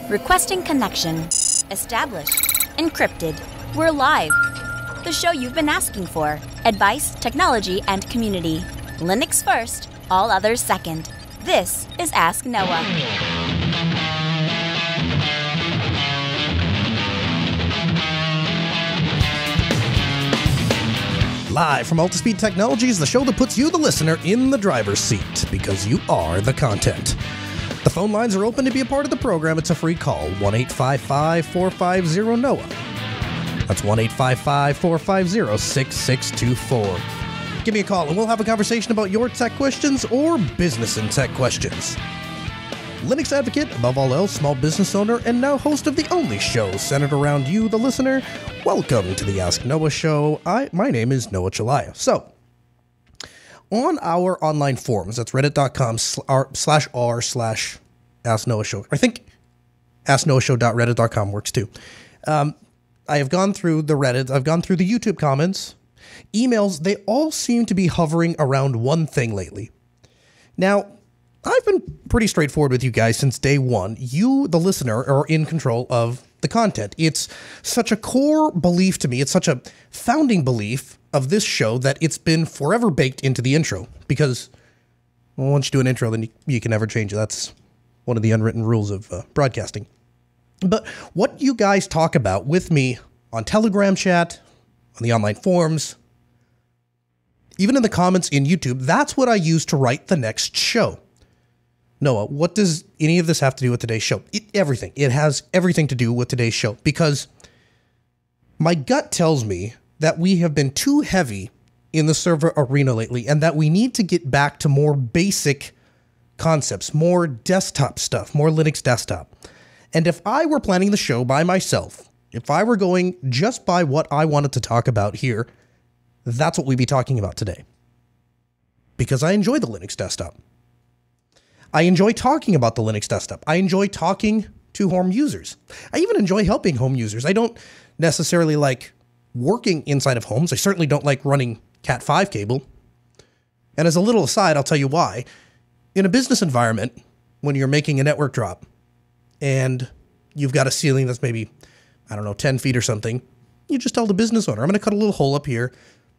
Requesting connection. Established. Encrypted. We're live. The show you've been asking for. Advice, technology, and community. Linux first, all others second. This is Ask Noah. Live from Altispeed Technologies, the show that puts you, the listener, in the driver's seat because you are the content. The phone lines are open to be a part of the program. It's a free call, 1-855-450-NOAH. That's 1-855-450-6624. Give me a call and we'll have a conversation about your tech questions or business and tech questions. Linux advocate, above all else, small business owner, and now host of the only show centered around you, the listener. Welcome to the Ask Noah Show. My name is Noah Chalaya. So, on our online forums, that's reddit.com/r/AskNoahShow. I think asknoahshow.reddit.com works too. I have gone through the Reddit. I've gone through the YouTube comments, emails. They all seem to be hovering around one thing lately. Now, I've been pretty straightforward with you guys since day one. You, the listener, are in control of the content. It's such a core belief to me. It's such a founding belief of this show that it's been forever baked into the intro. Because once you do an intro, then you can never change it. That's one of the unwritten rules of broadcasting. But what you guys talk about with me on Telegram chat, on the online forums, even in the comments in YouTube, that's what I use to write the next show. Noah, what does any of this have to do with today's show? Everything. It has everything to do with today's show because my gut tells me that we have been too heavy in the server arena lately and that we need to get back to more basic concepts, more desktop stuff, more Linux desktop. And if I were planning the show by myself, if I were going just by what I wanted to talk about here, that's what we'd be talking about today. Because I enjoy the Linux desktop. I enjoy talking about the Linux desktop. I enjoy talking to home users. I even enjoy helping home users. I don't necessarily like working inside of homes. I certainly don't like running Cat5 cable. And as a little aside, I'll tell you why. In a business environment, when you're making a network drop and you've got a ceiling that's maybe, 10 feet or something, you just tell the business owner, I'm going to cut a little hole up here. I'm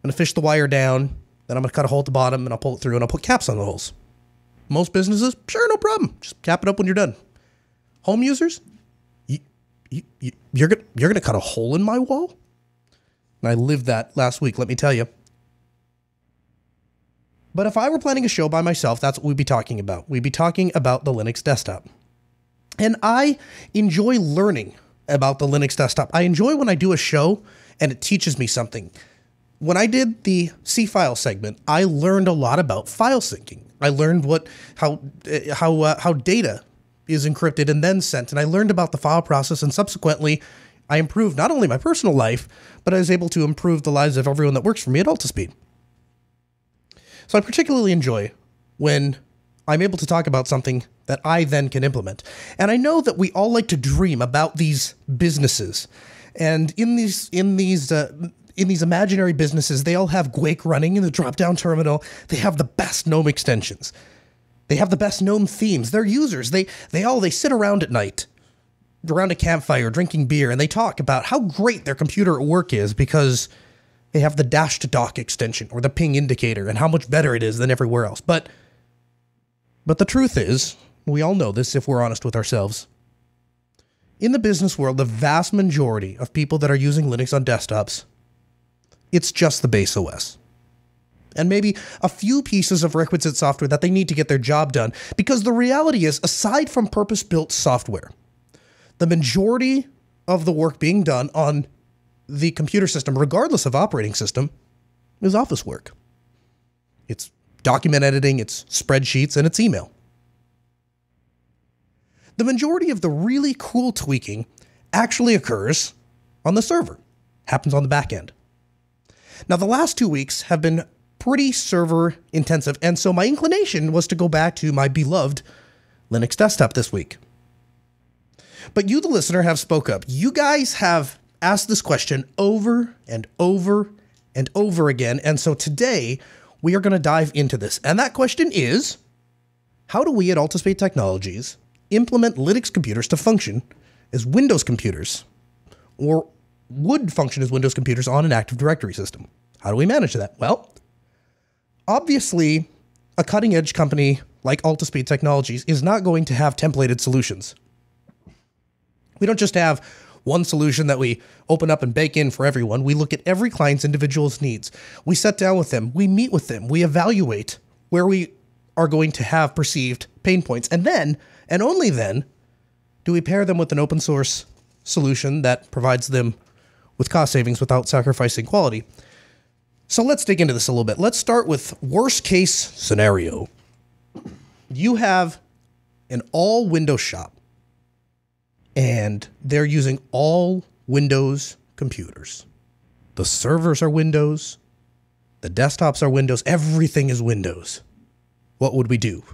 going to fish the wire down. Then I'm going to cut a hole at the bottom and I'll pull it through and I'll put caps on the holes. Most businesses, sure, no problem. Just cap it up when you're done. Home users, you're gonna cut a hole in my wall? And I lived that last week, let me tell you. But if I were planning a show by myself, that's what we'd be talking about. We'd be talking about the Linux desktop. And I enjoy learning about the Linux desktop. I enjoy when I do a show and it teaches me something. When I did the C-file segment, I learned a lot about file syncing. I learned how data is encrypted and then sent, and I learned about the file process, and subsequently, I improved not only my personal life, but I was able to improve the lives of everyone that works for me at Altispeed. So I particularly enjoy when I'm able to talk about something that I then can implement. And I know that we all like to dream about these businesses, and in these imaginary businesses, they all have Gwake running in the drop-down terminal. They have the best GNOME extensions. They have the best GNOME themes. Their users, they sit around at night, around a campfire, drinking beer, and they talk about how great their computer at work is because they have the dash-to-dock extension or the ping indicator and how much better it is than everywhere else. But the truth is, we all know this if we're honest with ourselves. In the business world, the vast majority of people that are using Linux on desktops, it's just the base OS. And maybe a few pieces of requisite software that they need to get their job done. Because the reality is, aside from purpose-built software, the majority of the work being done on the computer system, regardless of operating system, is office work. It's document editing, it's spreadsheets, and it's email. The majority of the really cool tweaking actually occurs on the server, happens on the back end. Now, the last 2 weeks have been pretty server intensive, and so my inclination was to go back to my beloved Linux desktop this week. But you, the listener, have spoke up. You guys have asked this question over and over and over again, and so today we are going to dive into this. And that question is, how do we at Altispeed Technologies implement Linux computers to function as Windows computers, or would function as Windows computers on an Active Directory system. How do we manage that? Well, obviously, a cutting-edge company like Altispeed Technologies is not going to have templated solutions. We don't just have one solution that we open up and bake in for everyone. We look at every client's individual needs. We sit down with them. We meet with them. We evaluate where we are going to have perceived pain points. And then, and only then, do we pair them with an open source solution that provides them with cost savings without sacrificing quality. So let's dig into this a little bit. Let's start with worst case scenario. You have an all Windows shop, and they're using all Windows computers. The servers are Windows. The desktops are Windows. Everything is Windows. What would we do?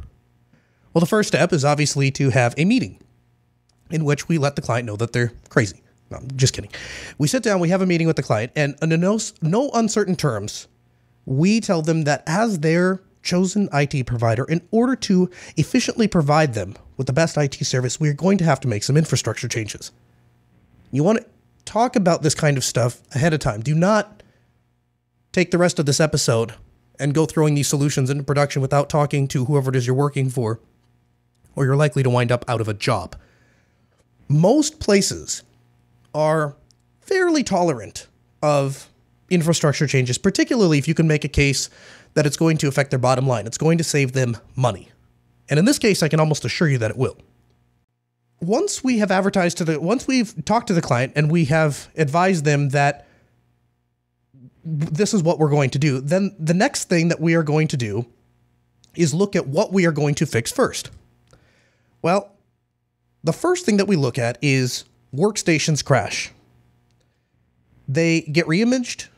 Well, the first step is obviously to have a meeting in which we let the client know that they're crazy. No, I'm just kidding. We sit down, we have a meeting with the client, and under no uncertain terms, we tell them that as their chosen IT provider, in order to efficiently provide them with the best IT service, we're going to have to make some infrastructure changes. You want to talk about this kind of stuff ahead of time. Do not take the rest of this episode and go throwing these solutions into production without talking to whoever it is you're working for, or you're likely to wind up out of a job. Most places are fairly tolerant of infrastructure changes, particularly if you can make a case that it's going to affect their bottom line. It's going to save them money. And in this case, I can almost assure you that it will. Once we have once we've talked to the client and we have advised them that this is what we're going to do, then the next thing that we are going to do is look at what we are going to fix first. Well, the first thing that we look at is workstations crash. They get reimaged,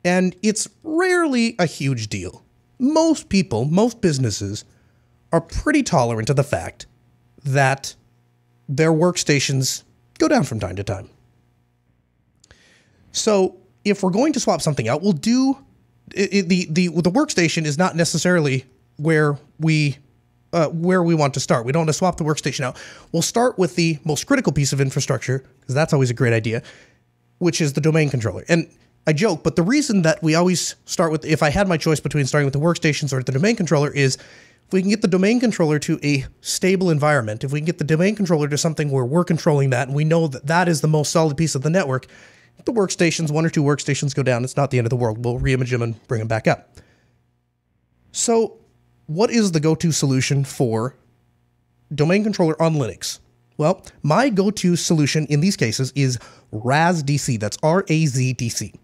and it's rarely a huge deal. Most people, most businesses, are pretty tolerant of the fact that their workstations go down from time to time. So if we're going to swap something out, we'll do the workstation is not necessarily where we want to start. We don't want to swap the workstation out. We'll start with the most critical piece of infrastructure, because that's always a great idea, which is the domain controller. And I joke, but the reason that we always start with, if I had my choice between starting with the workstations or the domain controller, is if we can get the domain controller to a stable environment, if we can get the domain controller to something where we're controlling that, and we know that that is the most solid piece of the network, if the workstations, one or two workstations go down, it's not the end of the world. We'll reimage them and bring them back up. So what is the go-to solution for domain controller on Linux? Well, my go-to solution in these cases is RASDC. That's RAZDC.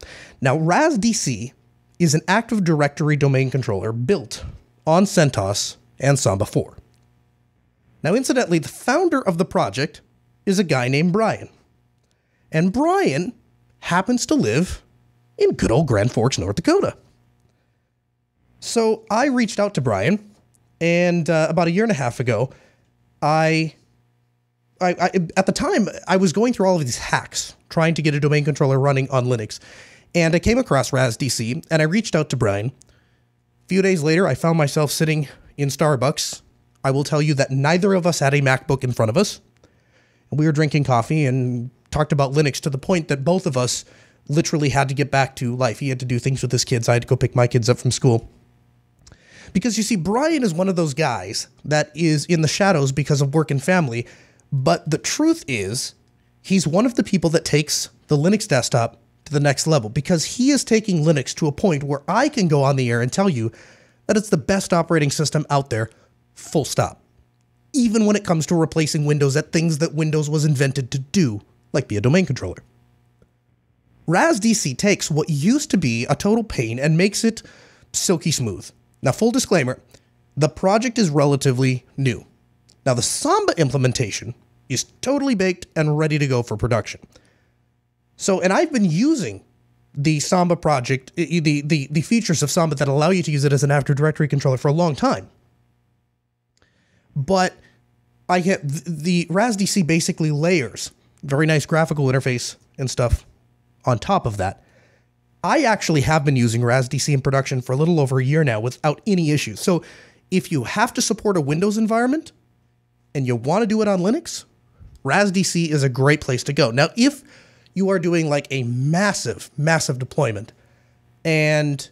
Now, RASDC is an Active Directory domain controller built on CentOS and Samba 4. Now, incidentally, the founder of the project is a guy named Brian. And Brian happens to live in good old Grand Forks, North Dakota. So I reached out to Brian, and about a year and a half ago, I at the time, I was going through all of these hacks, trying to get a domain controller running on Linux, and I came across RASDC, and I reached out to Brian. A few days later, I found myself sitting in Starbucks. I will tell you that neither of us had a MacBook in front of us. We were drinking coffee and talked about Linux to the point that both of us literally had to get back to life. He had to do things with his kids. I had to go pick my kids up from school. Because you see, Brian is one of those guys that is in the shadows because of work and family. But the truth is, he's one of the people that takes the Linux desktop to the next level, because he is taking Linux to a point where I can go on the air and tell you that it's the best operating system out there, full stop. Even when it comes to replacing Windows at things that Windows was invented to do, like be a domain controller. RASDC takes what used to be a total pain and makes it silky smooth. Now, full disclaimer, the project is relatively new. Now, the Samba implementation is totally baked and ready to go for production. So, and I've been using the Samba project, the features of Samba that allow you to use it as an Active Directory controller for a long time. But I get the RASDC basically layers very nice graphical interface and stuff on top of that. I actually have been using RASDC in production for a little over a year now without any issues. So if you have to support a Windows environment, and you want to do it on Linux, RASDC is a great place to go. Now, if you are doing like a massive, massive deployment and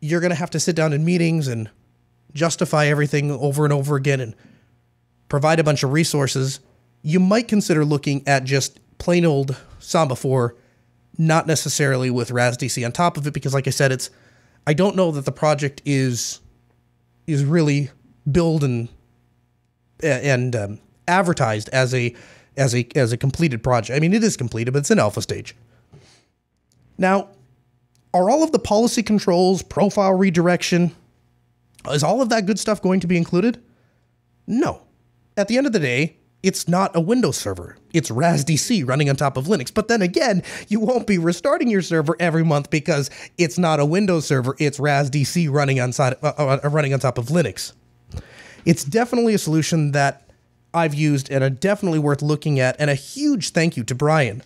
you're going to have to sit down in meetings and justify everything over and over again and provide a bunch of resources, you might consider looking at just plain old Samba 4, not necessarily with RASDC on top of it, because like I said, I don't know that the project is really billed and advertised as a completed project. I mean, it is completed, but it's in alpha stage. Now, are all of the policy controls, profile redirection, is all of that good stuff going to be included? No. At the end of the day, it's not a Windows server. It's RASDC running on top of Linux. But then again, you won't be restarting your server every month because it's not a Windows server. It's RASDC running on top of Linux. It's definitely a solution that I've used and are definitely worth looking at. And a huge thank you to Brian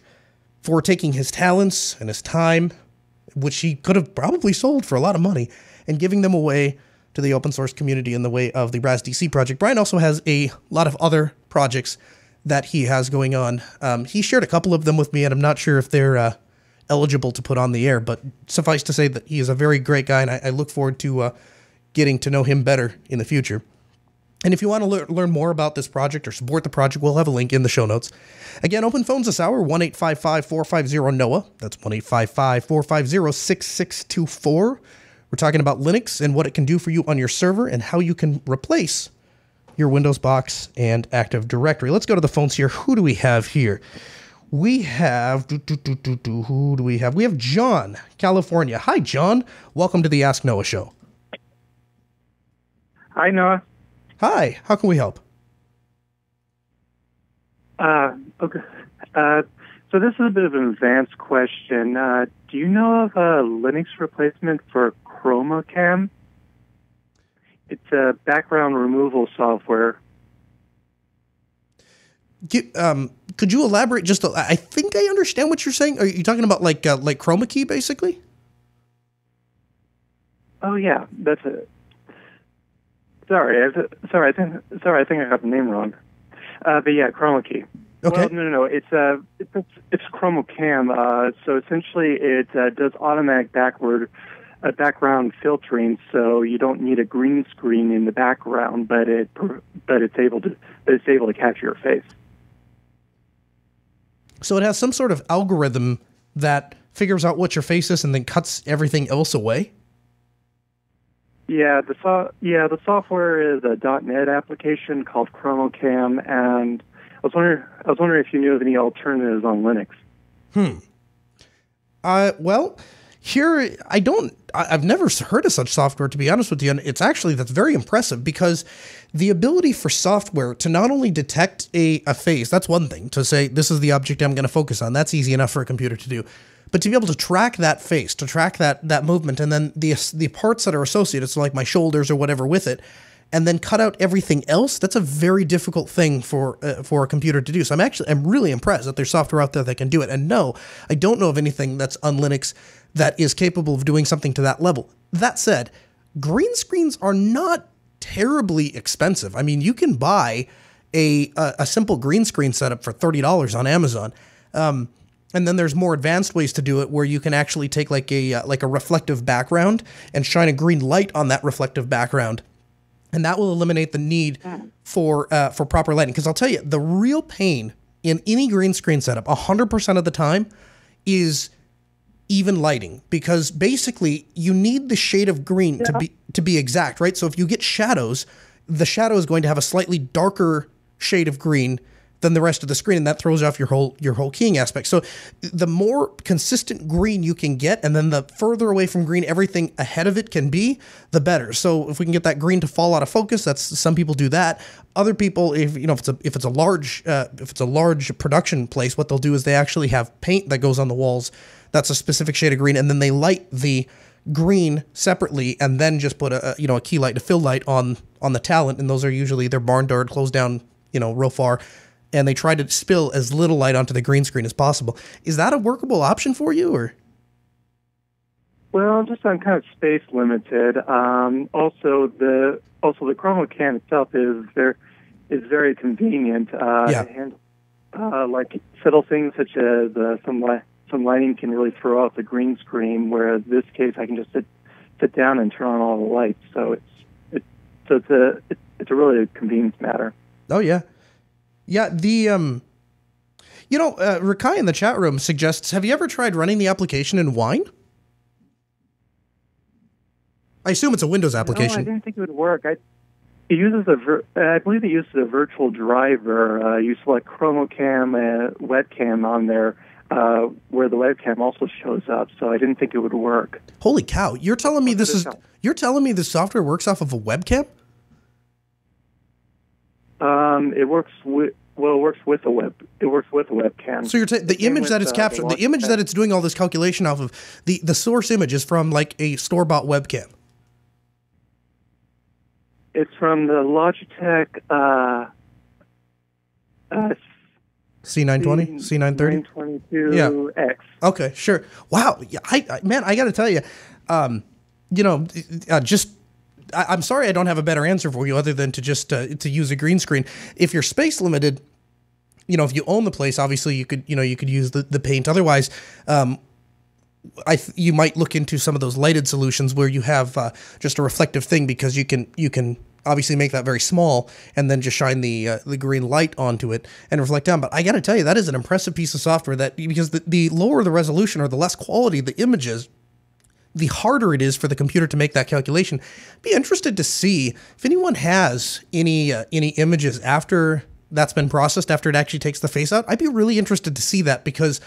for taking his talents and his time, which he could have probably sold for a lot of money, and giving them away to the open source community in the way of the RASDC project. Brian also has a lot of other projects that he has going on. He shared a couple of them with me, and I'm not sure if they're eligible to put on the air, but suffice to say that he is a very great guy, and I look forward to getting to know him better in the future. And if you want to learn more about this project or support the project, we'll have a link in the show notes. Again, open phones this hour, 1-855-450-NOAA. That's 1-855-450-6624. We're talking about Linux and what it can do for you on your server and how you can replace your Windows box and Active Directory. Let's go to the phones here. Who do we have here? We have, who do we have? We have John, California. Hi, John. Welcome to the Ask Noah show. Hi, Noah. Hi. How can we help? Okay. So this is a bit of an advanced question. Do you know of a Linux replacement for ChromaCam? It's a background removal software. Could you elaborate just I think I understand what you're saying. Are you talking about like Chroma Key, basically? Oh, yeah, that's it. Sorry, I think I got the name wrong. But yeah, Chroma Key. Okay. Well, no. It's ChromaCam. So essentially, it does automatic background filtering. So you don't need a green screen in the background, but it's able to capture your face. So it has some sort of algorithm that figures out what your face is and then cuts everything else away. Yeah, the software is a .NET application called ChromaCam, and I was wondering if you knew of any alternatives on Linux. Well, here I've never heard of such software, to be honest with you, and that's very impressive, because the ability for software to not only detect a face, that's one thing, to say this is the object I'm going to focus on, that's easy enough for a computer to do. But to be able to track that face, to track that movement, and then the parts that are associated, so like my shoulders or whatever with it, and then cut out everything else, that's a very difficult thing for a computer to do. So I'm really impressed that there's software out there that can do it. And no, I don't know of anything that's on Linux that is capable of doing something to that level. That said, green screens are not terribly expensive. I mean, you can buy a simple green screen setup for $30 on Amazon. And then there's more advanced ways to do it where you can actually take like a reflective background and shine a green light on that reflective background. And that will eliminate the need for proper lighting. Because I'll tell you, the real pain in any green screen setup, 100% of the time, is even lighting. Because basically, you need the shade of green to be exact, right? So if you get shadows, the shadow is going to have a slightly darker shade of green than the rest of the screen, and that throws off your whole keying aspect. So the more consistent green you can get, and then the further away from green everything ahead of it can be, the better. So if we can get that green to fall out of focus, some people do that. Other people, if it's a large production place, what they'll do is they actually have paint that goes on the walls that's a specific shade of green, and then they light the green separately, and then just put a key light, a fill light on the talent, and those are usually they're barn doored, closed down, real far. And they try to spill as little light onto the green screen as possible. Is that a workable option for you, or? Well, just I'm kind of space limited. Also the ChromaCam itself is is very convenient. Yeah. And like subtle things such as some lighting can really throw out the green screen, where in this case I can just sit down and turn on all the lights. So it's a really a convenience matter. Oh yeah, yeah. The Rakai in the chat room suggests, have you ever tried running the application in Wine? I assume it's a Windows application. No, I didn't think it would work. It uses I believe it uses a virtual driver. You select ChromoCam, webcam on there, where the webcam also shows up. So I didn't think it would work. Holy cow! You're telling me You're telling me the software works off of a webcam? It works with a webcam. So the image that it's captured, the image that it's doing all this calculation off of, the source image is from like a store-bought webcam. It's from the Logitech C920, C930, C922X. Yeah. Okay, sure. Wow, yeah, man, I got to tell you, I'm sorry I don't have a better answer for you other than to just to use a green screen. If you're space limited, if you own the place, obviously you could use the paint. Otherwise, you might look into some of those lighted solutions where you have just a reflective thing, because you can obviously make that very small and then just shine the green light onto it and reflect down. But I got to tell you, that is an impressive piece of software, because the lower the resolution or the less quality the image is, the harder it is for the computer to make that calculation. Be interested to see if anyone has any images after that's been processed, after it actually takes the face out. I'd be really interested to see that, because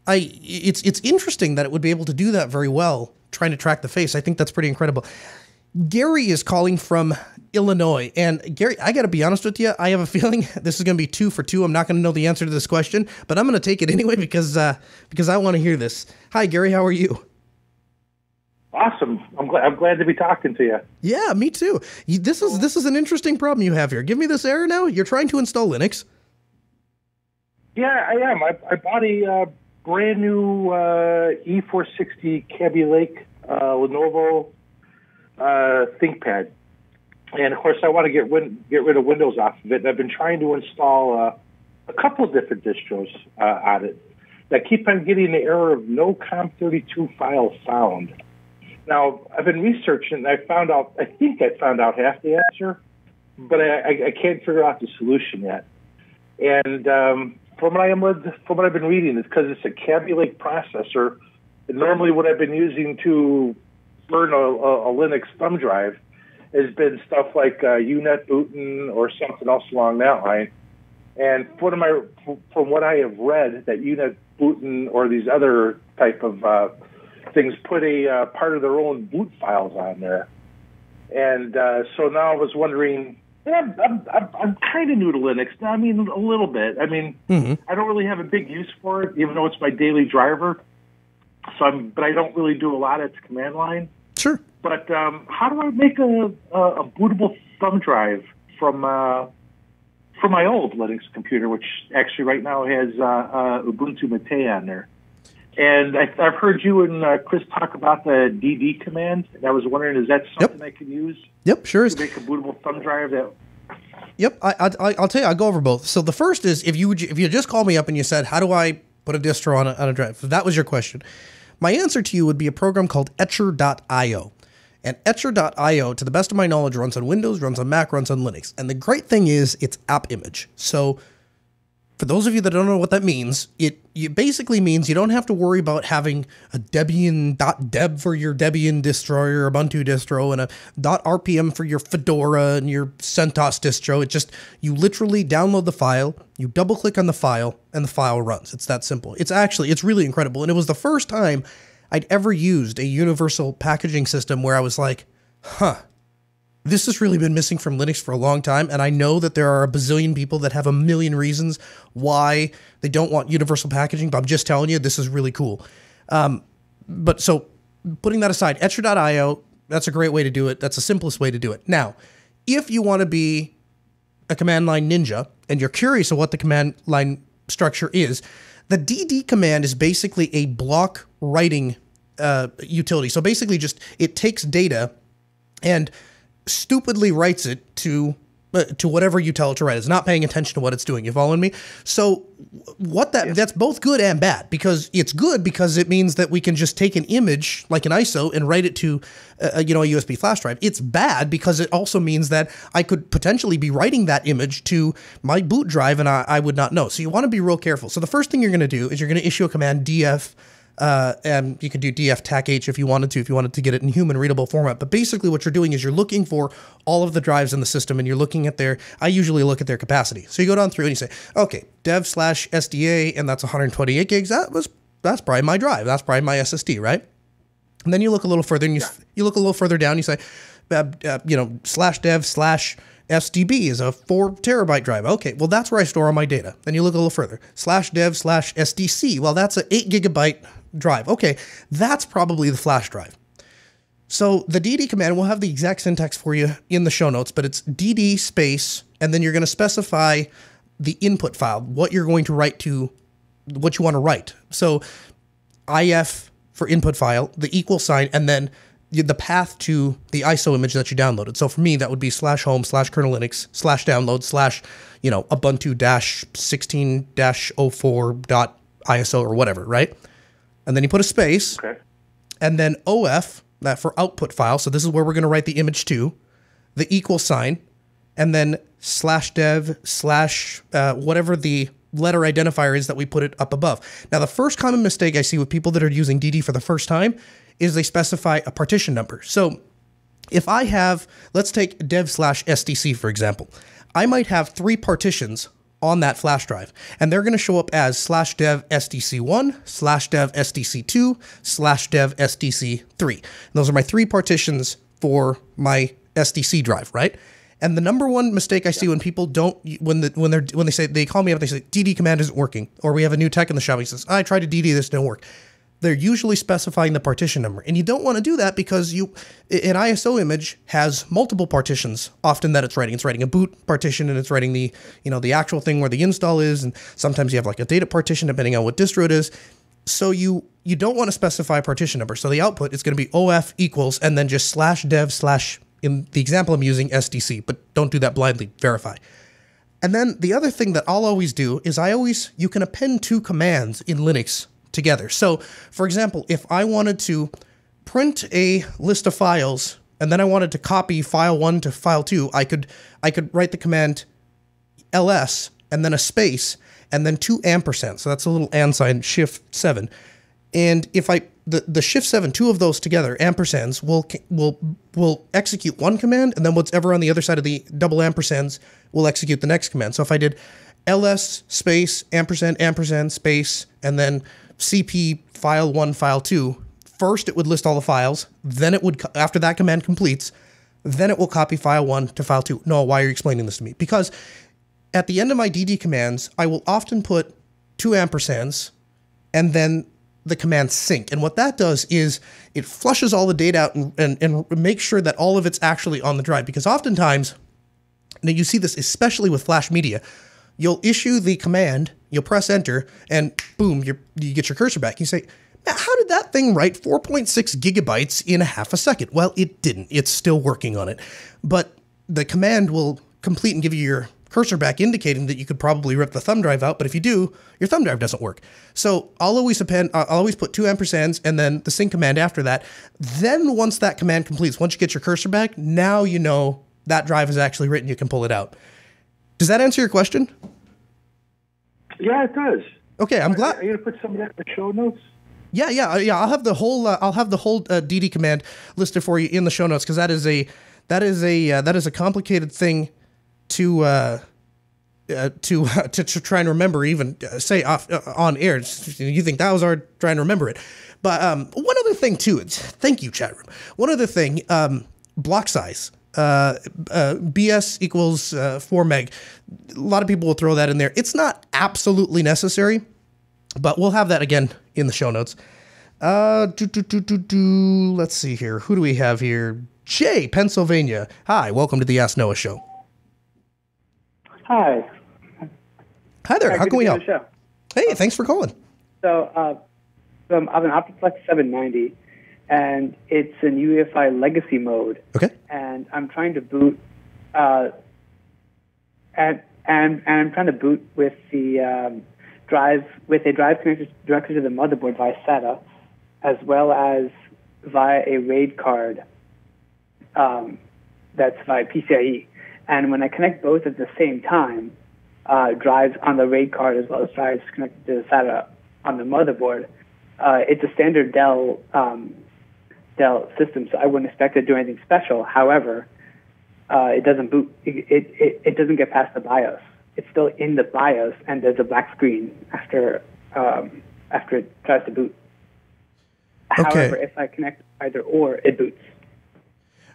it's interesting that it would be able to do that very well, trying to track the face. I think that's pretty incredible. Gary is calling from Illinois, and Gary, I got to be honest with you, I have a feeling this is going to be 2 for 2. I'm not going to know the answer to this question, but I'm going to take it anyway because I want to hear this. Hi, Gary, how are you? Awesome. I'm glad to be talking to you. Yeah, me too. This is an interesting problem you have here. Give me this error now. You're trying to install Linux. Yeah, I am. I bought a brand new E460 Kaby Lake Lenovo ThinkPad, and of course I want to get rid of Windows off of it. And I've been trying to install a couple of different distros on it. I keep on getting the error of no COM32 file found. Now, I've been researching, and I think I found out half the answer, but I can't figure out the solution yet. And from what I've been reading, it's because it's a Kaby Lake processor. And normally what I've been using to burn a Linux thumb drive has been stuff like UNet bootin or something else along that line. And from what I have read, that UNet bootin or these other type of things put a part of their own boot files on there. And so now I was wondering, I'm kind of new to Linux. Now, I mean, a little bit. I mean, I don't really have a big use for it, even though it's my daily driver. But I don't really do a lot. It's command line. Sure. But how do I make a bootable thumb drive from my old Linux computer, which actually right now has Ubuntu Mate on there? And I've heard you and Chris talk about the DD command, and I was wondering, is that something I can use? Yep, sure is. To make a bootable thumb drive? Yep, I'll tell you, I'll go over both. So the first is, if you just called me up and you said, how do I put a distro on a drive? If that was your question, my answer to you would be a program called Etcher.io. And Etcher.io, to the best of my knowledge, runs on Windows, runs on Mac, runs on Linux. And the great thing is, it's app image. So for those of you that don't know what that means, it basically means you don't have to worry about having a Debian.deb for your Debian distro or your Ubuntu distro and a .rpm for your Fedora and your CentOS distro. It just, you literally download the file, you double click on the file, and the file runs. It's that simple. It's really incredible. And it was the first time I'd ever used a universal packaging system where I was like, this has really been missing from Linux for a long time, and I know that there are a bazillion people that have a million reasons why they don't want universal packaging, but I'm just telling you, this is really cool. But so, putting that aside, Etcher.io, that's a great way to do it. That's the simplest way to do it. Now, if you want to be a command line ninja, and you're curious of what the command line structure is, the DD command is basically a block writing utility. So basically just, it takes data and stupidly writes it to to whatever you tell it to write. It's not paying attention to what it's doing. You following me? So that's both good and bad, because it's good because it means that we can just take an image like an ISO and write it to a USB flash drive. It's bad because it also means that I could potentially be writing that image to my boot drive and I would not know. So you want to be real careful. So the first thing you're going to do is you're going to issue a command df, and you could do df tac-h if you wanted to get it in human readable format. But basically what you're doing is you're looking for all of the drives in the system, and you're looking at I usually look at their capacity. So you go down through and you say, okay, dev/SDA, and that's 128 gigs. That's probably my drive. That's probably my SSD, right? And then you look a little further, and you look a little further down. You say, /dev/SDB is a 4 terabyte drive. Okay, well, that's where I store all my data. Then you look a little further. /dev/SDC. Well, that's an 8 gigabyte drive. Okay, that's probably the flash drive. So the dd command, we'll have the exact syntax for you in the show notes, but it's dd space, and then you're going to specify the input file, what you're going to write to, what you want to write. So if for input file, the equal sign, and then the path to the ISO image that you downloaded. So for me, that would be /home/kernel Linux /download/ ubuntu-16-04.iso or whatever, right? And then you put a space, Okay. and then OF, that for output file. So this is where we're going to write the image to, the equal sign, and then /dev/ whatever the letter identifier is that we put it up above. Now, the first common mistake I see with people that are using DD for the first time is they specify a partition number. So if I have, let's take dev/SDC, for example. I might have 3 partitions on that flash drive, and they're going to show up as /dev/SDC1, /dev/SDC2, /dev/SDC3. And those are my 3 partitions for my SDC drive, right? And the number one mistake I see when people don't, when they say, they call me up, they say, DD command isn't working, or we have a new tech in the shop, he says, I tried to DD, this didn't work. They're usually specifying the partition number. And you don't want to do that because an ISO image has multiple partitions often that it's writing. It's writing a boot partition, and it's writing the actual thing where the install is, and sometimes you have like a data partition depending on what distro it is. So you don't want to specify a partition number. So the output is going to be OF equals, and then just /dev/ in the example I'm using, SDC, but don't do that blindly, verify. And then the other thing that I'll always do is you can append 2 commands in Linux together. So, for example, if I wanted to print a list of files and then I wanted to copy file 1 to file 2, I could write the command ls and then a space and then 2 ampersands. So that's a little and sign, shift 7. And if the shift 7, 2 of those together, ampersands, will execute one command, and then whatever on the other side of the double ampersands will execute the next command. So if I did ls space ampersand space and then cp file 1 file 2, first it would list all the files, then it would, after that command completes, then it will copy file 1 to file 2. No, why are you explaining this to me? Because at the end of my dd commands, I will often put 2 ampersands and then the command sync. And what that does is it flushes all the data out and makes sure that all of it's actually on the drive. Because oftentimes, now you see this especially with flash media, you'll issue the command, you'll press enter, and boom, you get your cursor back. You say, how did that thing write 4.6 gigabytes in a half a second? Well, it didn't. It's still working on it. But the command will complete and give you your cursor back, indicating that you could probably rip the thumb drive out, but if you do, your thumb drive doesn't work. So I'll always put 2 ampersands and then the sync command after that. Then once that command completes, once you get your cursor back, now you know that drive is actually written, you can pull it out. Does that answer your question? Yeah, it does. Okay, I'm glad. Are you going to put some of that in the show notes? Yeah. I'll have the whole DD command listed for you in the show notes, because that is a complicated thing to try and remember, even say on air. You think that was our trying to remember it. But one other thing too, thank you, chat room. One other thing, block size. BS equals 4 meg. A lot of people will throw that in there. It's not absolutely necessary, but we'll have that again in the show notes. Let's see here. Who do we have here? Jay, Pennsylvania. Hi, welcome to the Ask Noah show. Hi. Hi there. How can we help? Hey, thanks for calling. So I have an Optiplex 790, and it's in UEFI legacy mode. Okay. And I'm trying to boot and I'm trying to boot with the a drive connected directly to the motherboard via SATA, as well as via a RAID card that's via PCIe. And when I connect both at the same time, drives on the RAID card as well as drives connected to the SATA on the motherboard, it's a standard Dell system, so I wouldn't expect it to do anything special. However, it doesn't boot. It doesn't get past the BIOS. It's still in the BIOS, and there's a black screen after it tries to boot. Okay. However, if I connect either or, it boots.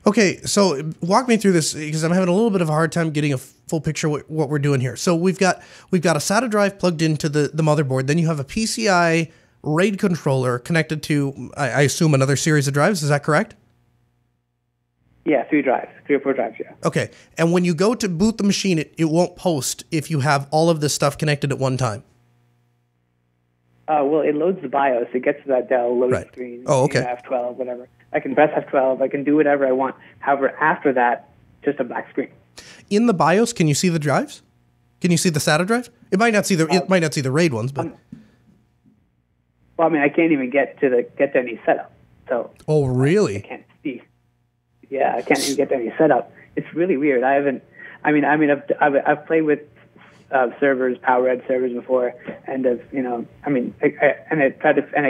Okay, so walk me through this because I'm having a little bit of a hard time getting a full picture of what we're doing here. So we've got a SATA drive plugged into the motherboard. Then you have a PCI RAID controller connected to, I assume, another series of drives. Is that correct? Yeah, 3 or 4 drives, yeah. Okay, and when you go to boot the machine, it won't post if you have all of this stuff connected at one time. Well, it loads the BIOS. It gets to that Dell loading screen. Oh, okay. F12, whatever. I can press F12. I can do whatever I want. However, after that, just a black screen. In the BIOS, can you see the drives? Can you see the SATA drive? It might not see the RAID ones, but. Well, I mean, I can't even get to any setup. So. Oh, really? I can't see. Yeah, I can't even get to any setup. It's really weird. I've played with servers, PowerEdge servers before, and I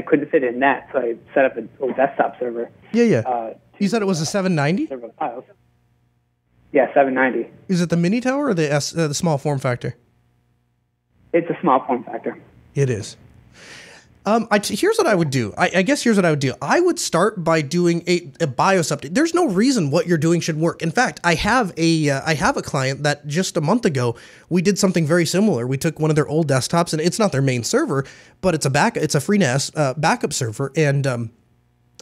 couldn't fit in that, so I set up a little desktop server. Yeah. You said it was a 790? Yeah, 790. Is it the mini tower or the small form factor? It's a small form factor. It is. Here's what I would do. I guess here's what I would do. I would start by doing a BIOS update. There's no reason what you're doing should work. In fact, I have a client that just a month ago we did something very similar. We took one of their old desktops, and it's not their main server, but it's a FreeNAS backup server, and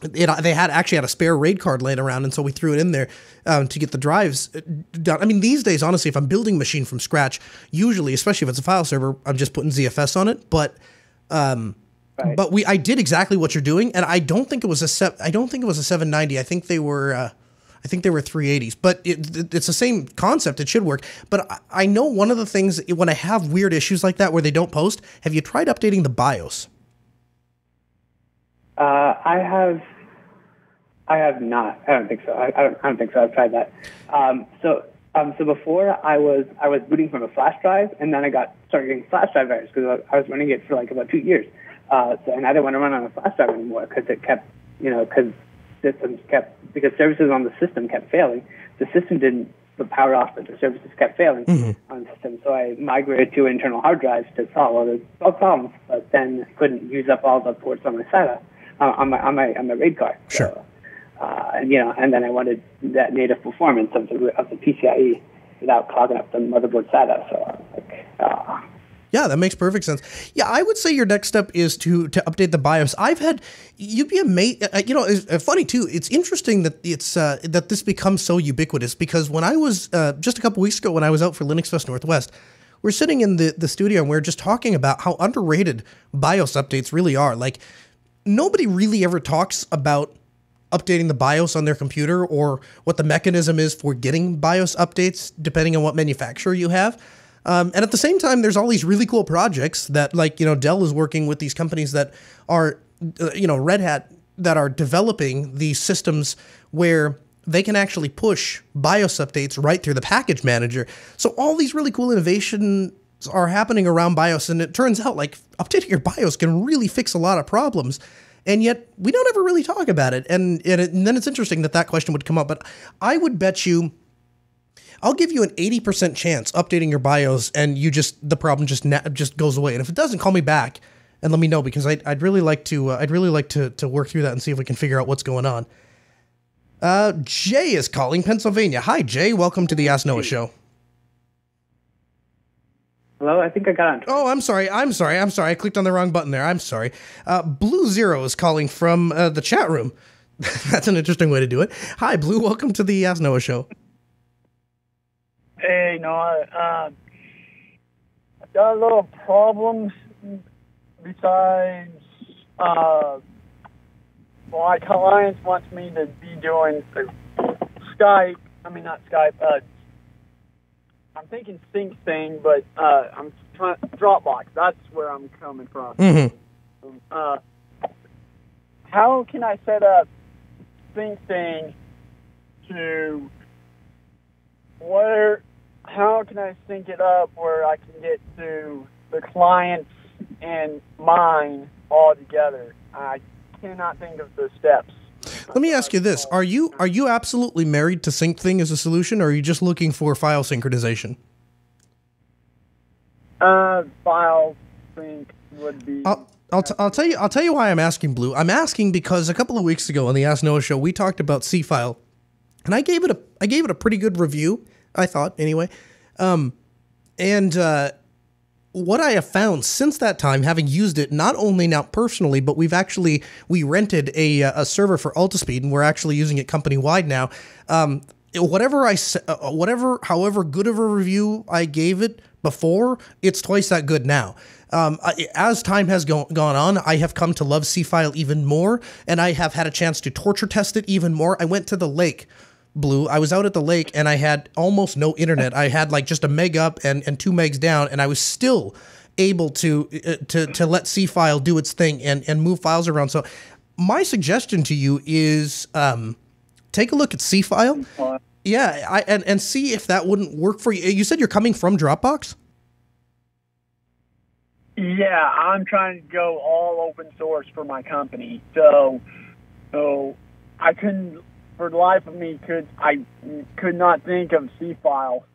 they had a spare RAID card laying around, and so we threw it in there to get the drives done. I mean, these days, honestly, if I'm building a machine from scratch, usually, especially if it's a file server, I'm just putting ZFS on it, but. Right. But I did exactly what you're doing, and I don't think it was a 790. I think they were 380s. But it's the same concept. It should work. But I know one of the things when I have weird issues like that where they don't post. Have you tried updating the BIOS? I have not. I don't think so. I don't think so. I've tried that. So before I was booting from a flash drive, and then I started getting flash drive errors because I was running it for like about 2 years. And I didn't want to run on a flash drive anymore because it kept, because services on the system kept failing. The system didn't power off, but the services kept failing on the system. So I migrated to internal hard drives to solve all the problems, but then I couldn't use up all the ports on my SATA, on my RAID card. Sure. So, and then I wanted that native performance of the PCIe without clogging up the motherboard SATA. So I was like, Yeah, that makes perfect sense. Yeah, I would say your next step is to update the BIOS. You'd be amazed. It's funny too. It's interesting that that this becomes so ubiquitous because when I was just a couple weeks ago when I was out for Linux Fest Northwest, we're sitting in the studio and we're just talking about how underrated BIOS updates really are. Like nobody really ever talks about updating the BIOS on their computer or what the mechanism is for getting BIOS updates depending on what manufacturer you have. And at the same time, there's all these really cool projects that, Dell is working with these companies that are, Red Hat, that are developing these systems where they can actually push BIOS updates right through the package manager. So all these really cool innovations are happening around BIOS, and it turns out, updating your BIOS can really fix a lot of problems. And yet, we don't ever really talk about it. And then it's interesting that question would come up. But I would bet you... I'll give you an 80% chance updating your BIOS and the problem just goes away. And if it doesn't, call me back and let me know because I'd really like to work through that and see if we can figure out what's going on. Jay is calling Pennsylvania. Hi, Jay. Welcome to the Ask Noah Show. Hello, I think I got on. Oh, I'm sorry. I clicked on the wrong button there. I'm sorry. Blue Zero is calling from the chat room. That's an interesting way to do it. Hi, Blue. Welcome to the Ask Noah Show. Hey, Noah, I've got a little problems besides, my client wants me to be doing Skype, I'm thinking sync thing, but I'm trying Dropbox. That's where I'm coming from. Mm-hmm. How can I set up sync thing to where? How can I sync it up where I can get to the clients and mine all together? I cannot think of the steps. Let me ask you this: Are you absolutely married to SyncThing as a solution, or are you just looking for file synchronization? File sync would be. I'll tell you why I'm asking, Blue. I'm asking because a couple of weeks ago on the Ask Noah show we talked about C-File, and I gave it a pretty good review. I thought anyway, what I have found since that time, having used it not only now personally, but we rented a server for Altispeed, and we're actually using it company wide now. However good of a review I gave it before, it's twice that good now. As time has gone on, I have come to love C-File even more, and I have had a chance to torture test it even more. I went to the lake, Blue. I was out at the lake, and I had almost no internet. I had like just a meg up and 2 megs down, and I was still able to let C-File do its thing and move files around. So my suggestion to you is take a look at C-File. Yeah, and see if that wouldn't work for you. You said you're coming from Dropbox? Yeah, I'm trying to go all open source for my company. So I couldn't, for the life of me, could not think of C-File.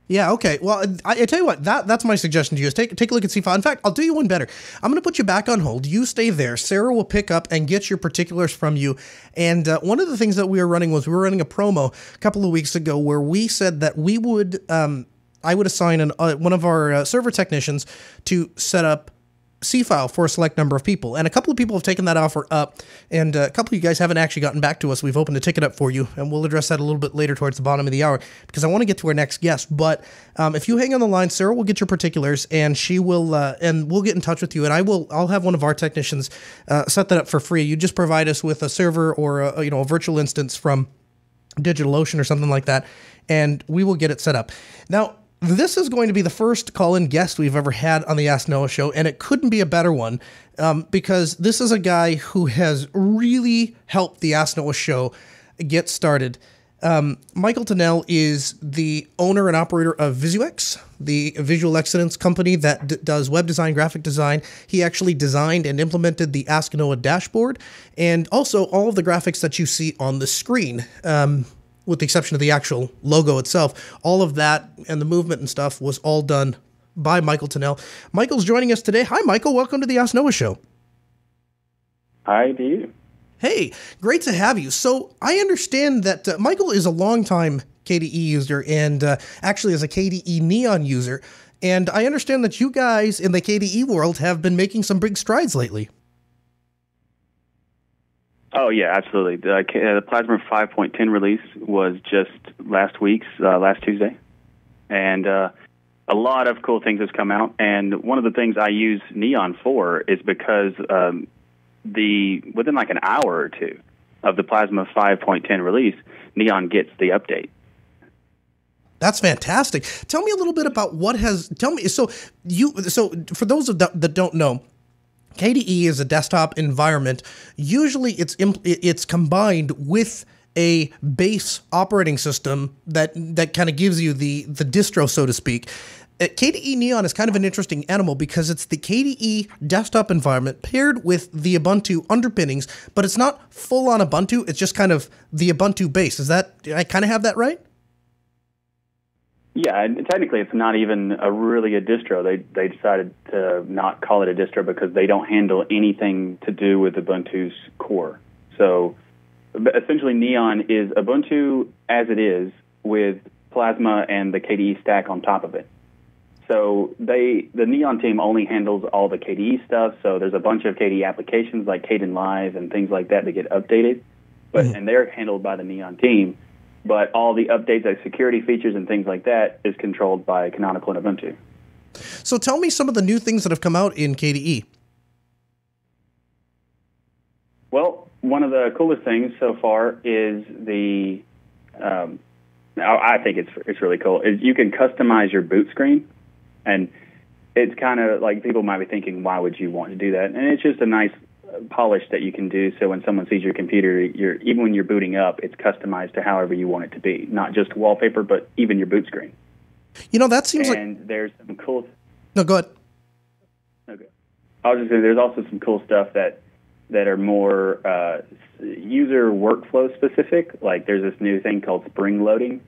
Yeah, okay. Well, I tell you what, that's my suggestion to you is take a look at C-File. In fact, I'll do you one better. I'm going to put you back on hold. You stay there. Sarah will pick up and get your particulars from you. And one of the things that we were running a promo a couple of weeks ago where we said that we would, I would assign one of our server technicians to set up C-File for a select number of people. And a couple of people have taken that offer up, and a couple of you guys haven't actually gotten back to us. We've opened a ticket up for you, and we'll address that a little bit later towards the bottom of the hour, because I want to get to our next guest. But if you hang on the line, Sarah will get your particulars, and she will, and we'll get in touch with you, and I'll have one of our technicians set that up for free. You just provide us with a server or a virtual instance from DigitalOcean or something like that, and we will get it set up. Now, this is going to be the first call-in guest we've ever had on the Ask Noah show, and it couldn't be a better one because this is a guy who has really helped the Ask Noah show get started. Michael Tennell is the owner and operator of VisuX, the visual excellence company that does web design, graphic design. He actually designed and implemented the Ask Noah dashboard and also all of the graphics that you see on the screen. With the exception of the actual logo itself, all of that and the movement and stuff was all done by Michael Tennell. Michael's joining us today. Hi, Michael. Welcome to the Ask Noah show. Hi to you. Hey, great to have you. So I understand that Michael is a longtime KDE user and actually is a KDE Neon user. And I understand that you guys in the KDE world have been making some big strides lately. Oh, yeah, absolutely. The Plasma 5.10 release was just last Tuesday. And a lot of cool things has come out. And one of the things I use Neon for is because within like an hour or two of the Plasma 5.10 release, Neon gets the update. That's fantastic. Tell me a little bit about so for those that don't know, KDE is a desktop environment. Usually it's combined with a base operating system that kind of gives you the distro, so to speak. KDE Neon is kind of an interesting animal because it's the KDE desktop environment paired with the Ubuntu underpinnings, but it's not full on Ubuntu. It's just kind of the Ubuntu base. Do I kind of have that right? Yeah, and technically it's not even really a distro. They decided to not call it a distro because they don't handle anything to do with Ubuntu's core. So essentially Neon is Ubuntu as it is with Plasma and the KDE stack on top of it. So the Neon team only handles all the KDE stuff, so there's a bunch of KDE applications like Kdenlive and things like that get updated, and they're handled by the Neon team. But all the updates, like security features and things like that, is controlled by Canonical and Ubuntu. So tell me some of the new things that have come out in KDE. Well, one of the coolest things so far is the I think it's really cool. You can customize your boot screen, and it's kind of like people might be thinking, why would you want to do that? And it's just a nice polish that you can do. So when someone sees your computer, even when you're booting up, it's customized to however you want it to be, not just wallpaper, but even your boot screen. That seems and there's some cool. No, go ahead. Okay. I was just saying, there's also some cool stuff that are more user workflow specific. Like there's this new thing called spring loading,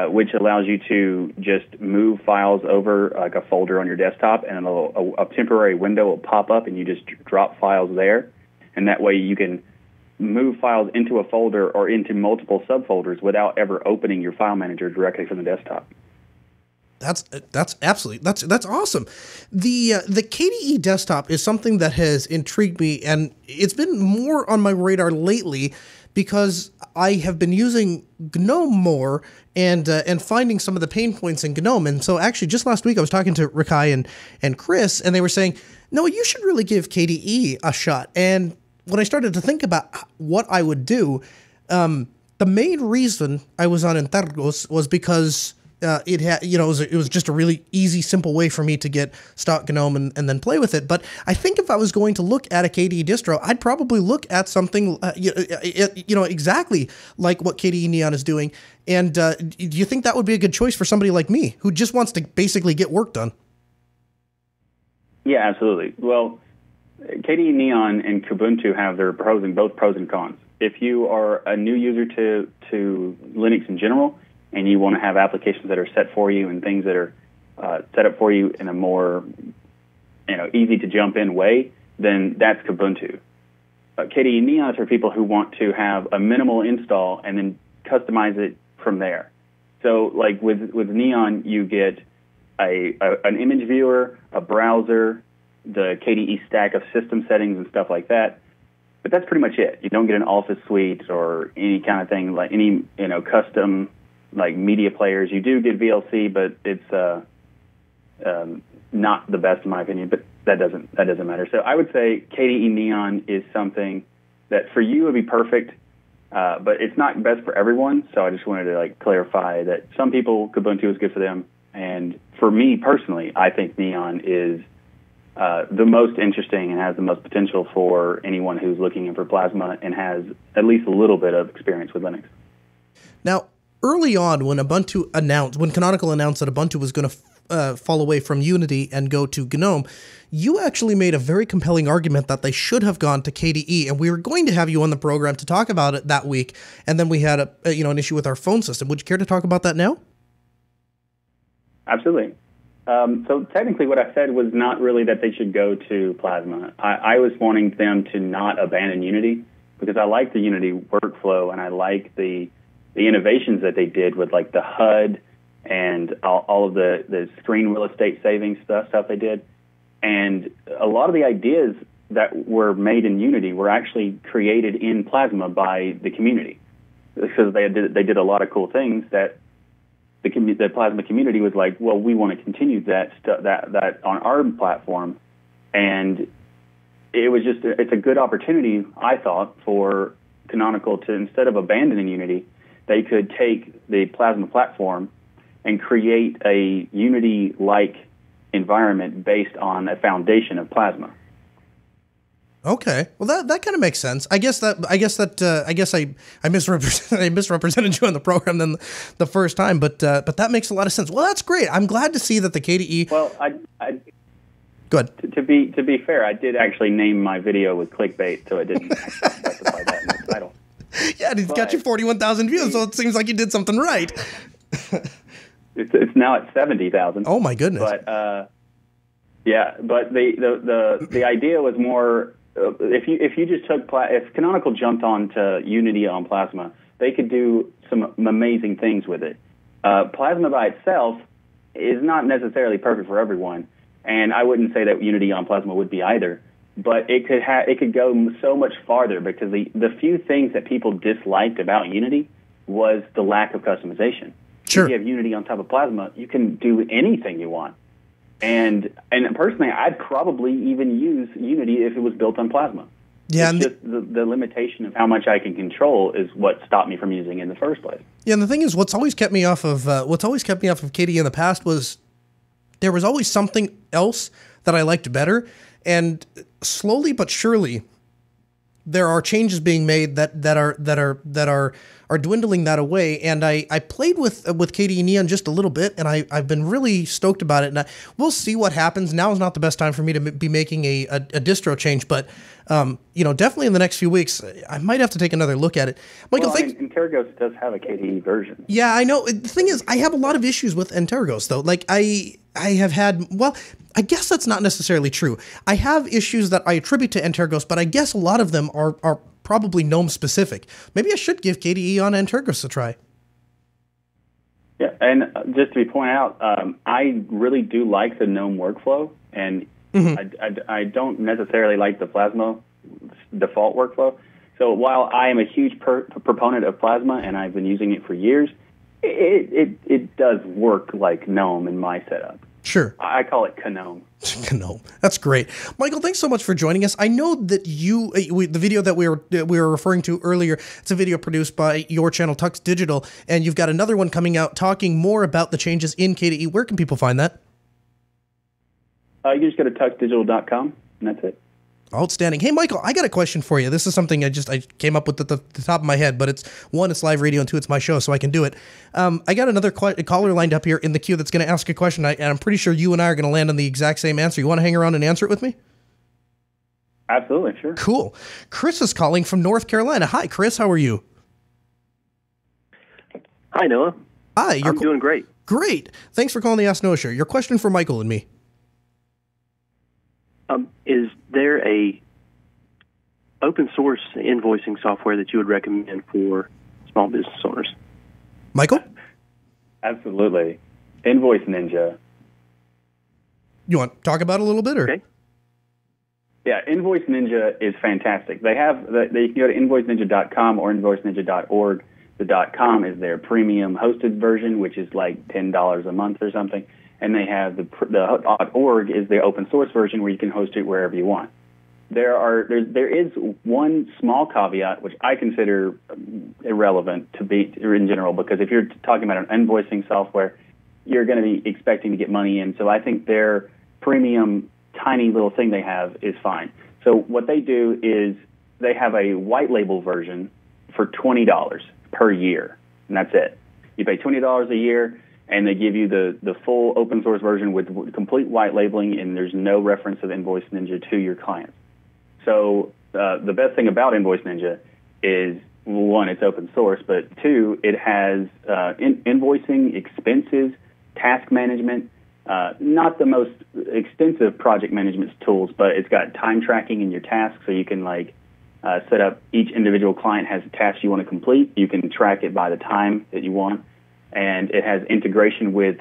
which allows you to just move files over like a folder on your desktop, and a temporary window will pop up, and you just drop files there. And that way you can move files into a folder or into multiple subfolders without ever opening your file manager directly from the desktop. That's awesome. The KDE desktop is something that has intrigued me, and it's been more on my radar lately because I have been using GNOME more and finding some of the pain points in GNOME. And so actually just last week I was talking to Rikai and Chris, and they were saying, no, you should really give KDE a shot. And when I started to think about what I would do, the main reason I was on Entergos was because it had, it was just a really easy, simple way for me to get stock GNOME and then play with it. But I think if I was going to look at a KDE distro, I'd probably look at something, exactly like what KDE Neon is doing. And do you think that would be a good choice for somebody like me who just wants to basically get work done? Yeah, absolutely. Well, KDE Neon and Kubuntu have their both pros and cons. If you are a new user to Linux in general, and you want to have applications that are set for you and things that are set up for you in a more, easy to jump in way, then that's Kubuntu. KDE Neon is for people who want to have a minimal install and then customize it from there. So, like with Neon, you get an image viewer, a browser, the KDE stack of system settings and stuff like that. But that's pretty much it. You don't get an Office suite or any kind of thing like any custom like media players. You do get VLC, but it's not the best in my opinion. But that doesn't matter. So I would say KDE Neon is something that for you would be perfect, but it's not best for everyone. So I just wanted to clarify that some people Kubuntu is good for them, and for me personally, I think Neon is the most interesting and has the most potential for anyone who's looking in for Plasma and has at least a little bit of experience with Linux. Now, early on, when Canonical announced that Ubuntu was going to fall away from Unity and go to GNOME, you actually made a very compelling argument that they should have gone to KDE, and we were going to have you on the program to talk about it that week, and then we had an issue with our phone system. Would you care to talk about that now? Absolutely. So technically what I said was not really that they should go to Plasma. I was wanting them to not abandon Unity because I like the Unity workflow, and I like the innovations that they did with the HUD and all of the screen real estate saving stuff they did. And a lot of the ideas that were made in Unity were actually created in Plasma by the community, because they did a lot of cool things that the Plasma community was like, well, we want to continue that on our platform. And it's a good opportunity, I thought, for Canonical to, instead of abandoning Unity, they could take the Plasma platform and create a Unity-like environment based on a foundation of Plasma. Okay, well that kind of makes sense. I guess I misrepresented you on the program then the first time, but that makes a lot of sense. Well, that's great. I'm glad to see that the KDE. Well, go ahead. To be fair, I did actually name my video with clickbait, so I didn't actually specify that in the title. Yeah, it's got you 41,000 views, so it seems like you did something right. It's now at 70,000. Oh my goodness! But yeah, but the idea was more. If you just took if Canonical jumped onto Unity on Plasma, they could do some amazing things with it. Plasma by itself is not necessarily perfect for everyone, and I wouldn't say that Unity on Plasma would be either. But it could go so much farther, because the few things that people disliked about Unity was the lack of customization. Sure. If you have Unity on top of Plasma, you can do anything you want. And personally, I'd probably even use Unity if it was built on Plasma. Yeah, it's just the limitation of how much I can control is what stopped me from using it in the first place. Yeah, and the thing is, what's always kept me off of KDE in the past was there was always something else that I liked better, and slowly but surely, there are changes being made that are dwindling that away. And I played with KDE Neon just a little bit, and I've been really stoked about it. And we'll see what happens. Now is not the best time for me to be making a distro change, but definitely in the next few weeks, I might have to take another look at it. Michael, Antergos does have a KDE version. Yeah, I know. The thing is, I have a lot of issues with Antergos, though. Like, I have had, well, I guess that's not necessarily true. I have issues that I attribute to Antergos, but I guess a lot of them are probably GNOME specific. Maybe I should give KDE on Antergos a try. Yeah, and just to be pointed out, I really do like the GNOME workflow, and I don't necessarily like the Plasma default workflow. So while I am a huge proponent of Plasma, and I've been using it for years, it does work like GNOME in my setup. Sure. I call it GNOME. GNOME. That's great. Michael, thanks so much for joining us. I know that the video that we were referring to earlier, it's a video produced by your channel, Tux Digital, and you've got another one coming out talking more about the changes in KDE. Where can people find that? You can just go to tuxdigital.com, and that's it. Outstanding. Hey, Michael, I got a question for you. This is something I came up with at the top of my head, but it's live radio, and two, it's my show, so I can do it. I got another caller lined up here in the queue that's going to ask a question, and I'm pretty sure you and I are going to land on the exact same answer. You want to hang around and answer it with me? Absolutely, sure. Cool. Chris is calling from North Carolina. Hi, Chris. How are you? Hi, Noah. Hi. I'm doing great. Great. Thanks for calling the Ask Noah Show. Your question for Michael and me. Is there a open source invoicing software that you would recommend for small business owners? Michael? Absolutely. Invoice Ninja. You want to talk about it a little bit? Or? Okay. Yeah, Invoice Ninja is fantastic. They can go to invoiceninja.com or invoiceninja.org. The .com is their premium hosted version, which is like $10 a month or something. And they have the .org is the open source version where you can host it wherever you want. There is one small caveat which I consider irrelevant to be in general, because if you're talking about an invoicing software, you're going to be expecting to get money in. So I think their premium tiny little thing they have is fine. So what they do is they have a white label version for $20 per year, and that's it. You pay $20 a year, and they give you the full open source version with complete white labeling, and there's no reference of Invoice Ninja to your clients. So the best thing about Invoice Ninja is, one, it's open source, but two, it has invoicing, expenses, task management, not the most extensive project management tools, but it's got time tracking in your tasks, so you can set up each individual client has a task you want to complete. You can track it by the time that you want. And it has integration with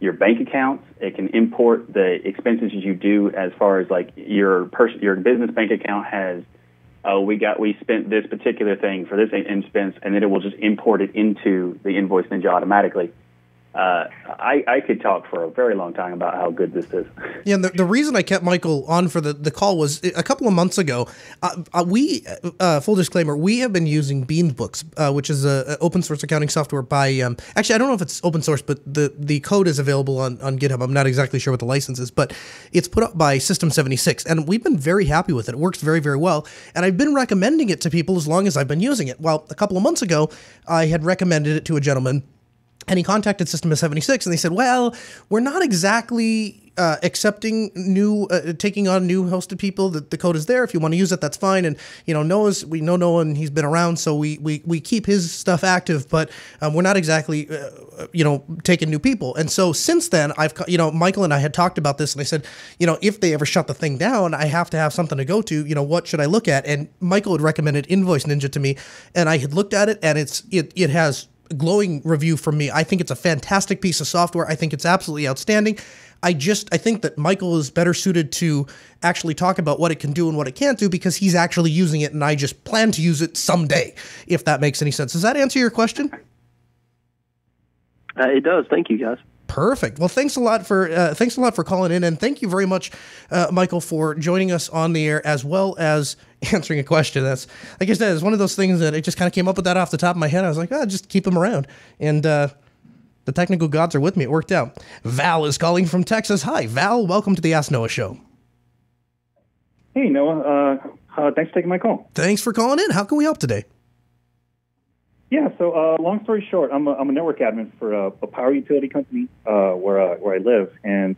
your bank accounts. It can import the expenses you do as far as your business bank account has, we spent this particular thing for this expense, and then it will just import it into the Invoice Ninja automatically. I could talk for a very long time about how good this is. Yeah, and the reason I kept Michael on for the call was a couple of months ago, full disclaimer, we have been using Beanbooks, which is an open source accounting software by, actually, I don't know if it's open source, but the code is available on GitHub. I'm not exactly sure what the license is, but it's put up by System76, and we've been very happy with it. It works very, very well, and I've been recommending it to people as long as I've been using it. Well, a couple of months ago, I had recommended it to a gentleman, and he contacted System76, and they said, well, we're not exactly accepting taking on new hosted people. The code is there. If you want to use it, that's fine. And, we know Noah, and he's been around, so we keep his stuff active, but we're not exactly, taking new people. And so since then, Michael and I had talked about this, and I said, if they ever shut the thing down, I have to have something to go to. What should I look at? And Michael had recommended Invoice Ninja to me, and I had looked at it, and it has glowing review from me. I think it's a fantastic piece of software. I think it's absolutely outstanding. I think that Michael is better suited to actually talk about what it can do and what it can't do, because he's actually using it, and I just plan to use it someday, if that makes any sense. Does that answer your question? It does. Thank you, guys. Perfect. Well, thanks a lot for calling in, and thank you very much, Michael, for joining us on the air as well as answering a question. That's, like I said, it's one of those things that it just kind of came up with that off the top of my head. I was like, just keep them around, and the technical gods are with me. It worked out. Val is calling from Texas. Hi, Val. Welcome to the Ask Noah Show. Hey, Noah. Thanks for taking my call. Thanks for calling in. How can we help today? Yeah, so long story short, I'm a network admin for a power utility company where I live, and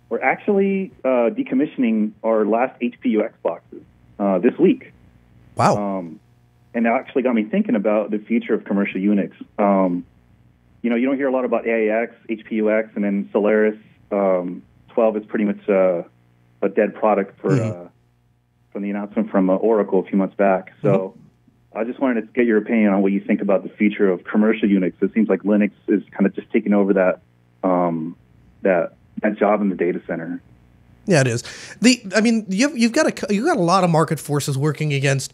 we're actually decommissioning our last HPUX boxes this week. Wow. And it actually got me thinking about the future of commercial Unix. You don't hear a lot about AIX, HPUX, and then Solaris. 12 is pretty much a dead product for from the announcement from Oracle a few months back. So I just wanted to get your opinion on what you think about the future of commercial Unix. It seems like Linux is kind of just taking over that job in the data center. Yeah, it is. You've got a lot of market forces working against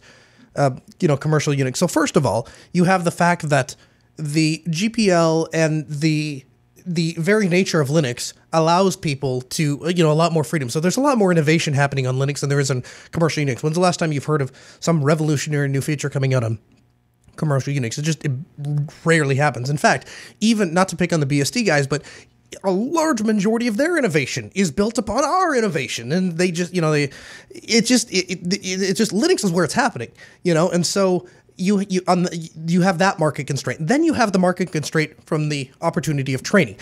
commercial Unix. So first of all, you have the fact that the GPL and the very nature of Linux allows people to, a lot more freedom. So there's a lot more innovation happening on Linux than there is on commercial Unix. When's the last time you've heard of some revolutionary new feature coming out on commercial Unix? It rarely happens. In fact, even not to pick on the BSD guys, but a large majority of their innovation is built upon our innovation, and they just, Linux is where it's happening, and so you have that market constraint. Then you have the market constraint from the opportunity of training.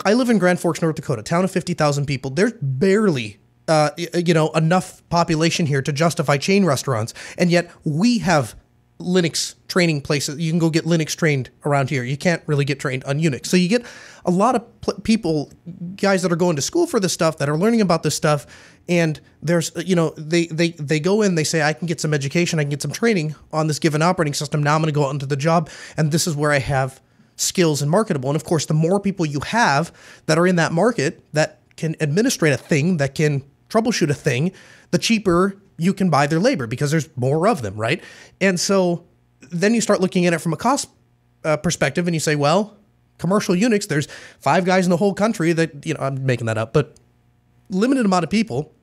I live in Grand Forks, North Dakota, town of 50,000 people. There's barely enough population here to justify chain restaurants, and yet we have Linux training places. You can go get Linux trained around here. You can't really get trained on Unix. So you get a lot of people, guys that are going to school for this stuff, that are learning about this stuff, and there's, they go in, they say, I can get some education, I can get some training on this given operating system. Now I'm going to go out into the job, and this is where I have skills and marketable. And of course, the more people you have that are in that market that can administrate a thing, that can troubleshoot a thing, the cheaper you can buy their labor because there's more of them, right? And so then you start looking at it from a cost perspective, and you say, well, commercial Unix, there's 5 guys in the whole country that, I'm making that up, but limited amount of people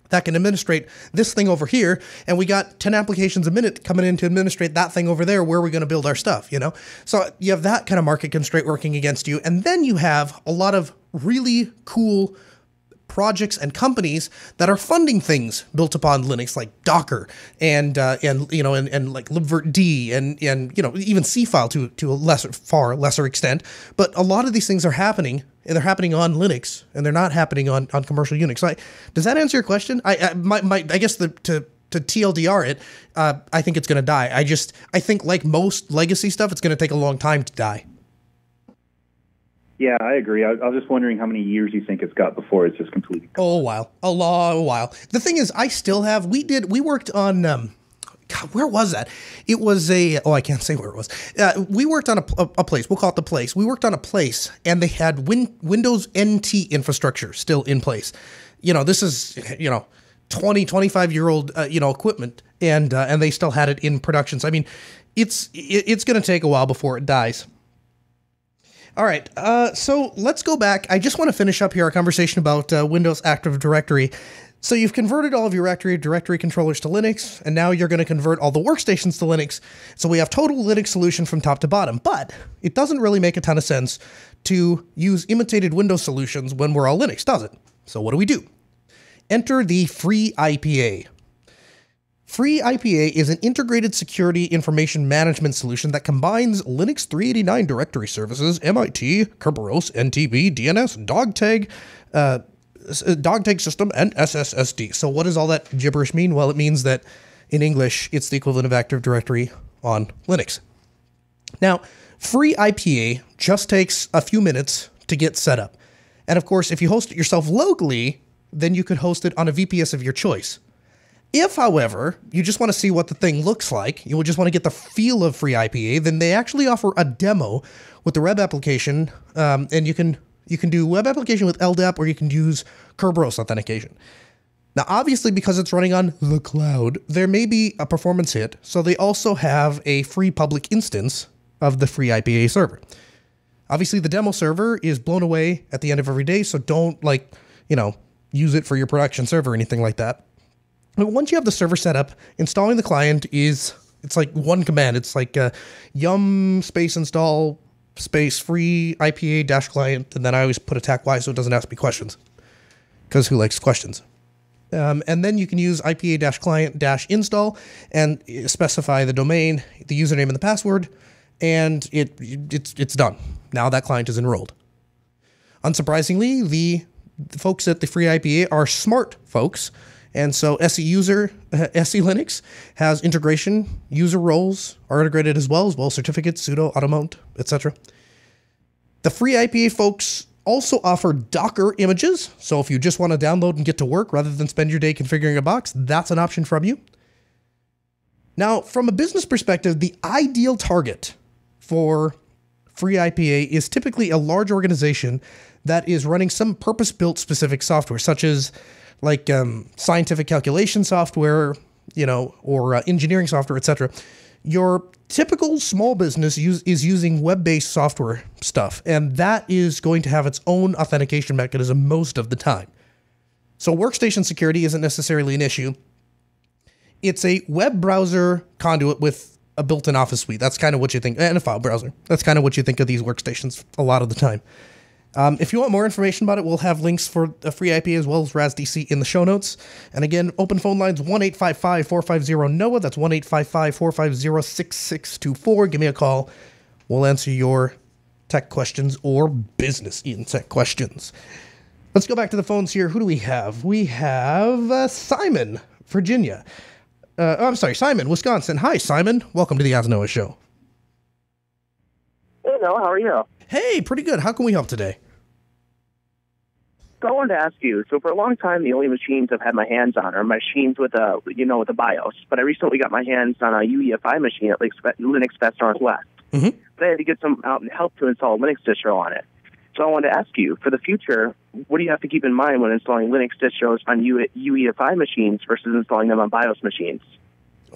that can administrate this thing over here, and we got 10 applications a minute coming in to administrate that thing over there. Where are we going to build our stuff, So you have that kind of market constraint working against you, and then you have a lot of really cool projects and companies that are funding things built upon Linux, like Docker and like libvirtd and even Cfile to a far lesser extent. But a lot of these things are happening, and they're happening on Linux, and they're not happening on commercial Unix. So does that answer your question? I guess to TLDR it, I think it's going to die. I think like most legacy stuff, it's going to take a long time to die. Yeah, I agree. I was just wondering how many years you think it's got before it's just completely gone. Oh, a while. A long while. The thing is, I still have, we worked on, God, where was that? It was I can't say where it was. We worked on a place. We'll call it the place. We worked on a place, and they had Windows NT infrastructure still in place. This is, 20, 25-year-old, equipment, and they still had it in production. So, I mean, it's going to take a while before it dies. All right, so let's go back. I just want to finish up here our conversation about Windows Active Directory. So you've converted all of your directory controllers to Linux, and now you're going to convert all the workstations to Linux. So we have total Linux solution from top to bottom, but it doesn't really make a ton of sense to use imitated Windows solutions when we're all Linux, does it? So what do? Enter the FreeIPA. FreeIPA is an integrated security information management solution that combines Linux 389 directory services, MIT, Kerberos, NTB, DNS, dogtag system, and SSSD. So what does all that gibberish mean? Well, it means that in English, it's the equivalent of Active Directory on Linux. Now, FreeIPA just takes a few minutes to get set up. And of course, if you host it yourself locally, then you could host it on a VPS of your choice. If, however, you just want to see what the thing looks like, you just want to get the feel of FreeIPA, then they actually offer a demo with the web application, and you can do web application with LDAP, or you can use Kerberos authentication. Now, obviously, because it's running on the cloud, there may be a performance hit, so they also have a free public instance of the FreeIPA server. Obviously, the demo server is blown away at the end of every day, so don't, use it for your production server or anything like that. But once you have the server set up, installing the client it's like one command. It's like yum space install space free IPA dash client, and then I always put attack Y so it doesn't ask me questions, because who likes questions? And then you can use IPA dash client dash install and specify the domain, the username, and the password, and it's done. Now that client is enrolled. Unsurprisingly, the folks at the FreeIPA are smart folks, and so SE Linux has integration. User roles are integrated as well certificates, sudo, automount, etc. The FreeIPA folks also offer Docker images, so if you just want to download and get to work rather than spend your day configuring a box, that's an option from you. Now, from a business perspective, the ideal target for FreeIPA is typically a large organization that is running some purpose-built specific software, such as like scientific calculation software, or engineering software, etc. Your typical small business is using web-based software stuff, and that is going to have its own authentication mechanism most of the time. So workstation security isn't necessarily an issue. It's a web browser conduit with a built-in Office suite. That's kind of what you think, and a file browser. That's kind of what you think of these workstations a lot of the time. If you want more information about it, we'll have links for FreeIPA as well as RASDC in the show notes. And again, open phone lines 1-855-450-NOAA. That's 1-855-450-6624. Give me a call. We'll answer your tech questions or business in tech questions. Let's go back to the phones here. Who do we have? We have Simon, Virginia. Simon, Wisconsin. Hi, Simon. Welcome to the As Noah Show. Hey, Noah. How are you? Hey, pretty good. How can we help today? So I wanted to ask you, so for a long time, the only machines I've had my hands on are machines with a BIOS. But I recently got my hands on a UEFI machine at Linux Best Northwest. Mm-hmm. But I had to get some help to install a Linux distro on it. So I wanted to ask you, for the future, what do you have to keep in mind when installing Linux distros on UEFI machines versus installing them on BIOS machines?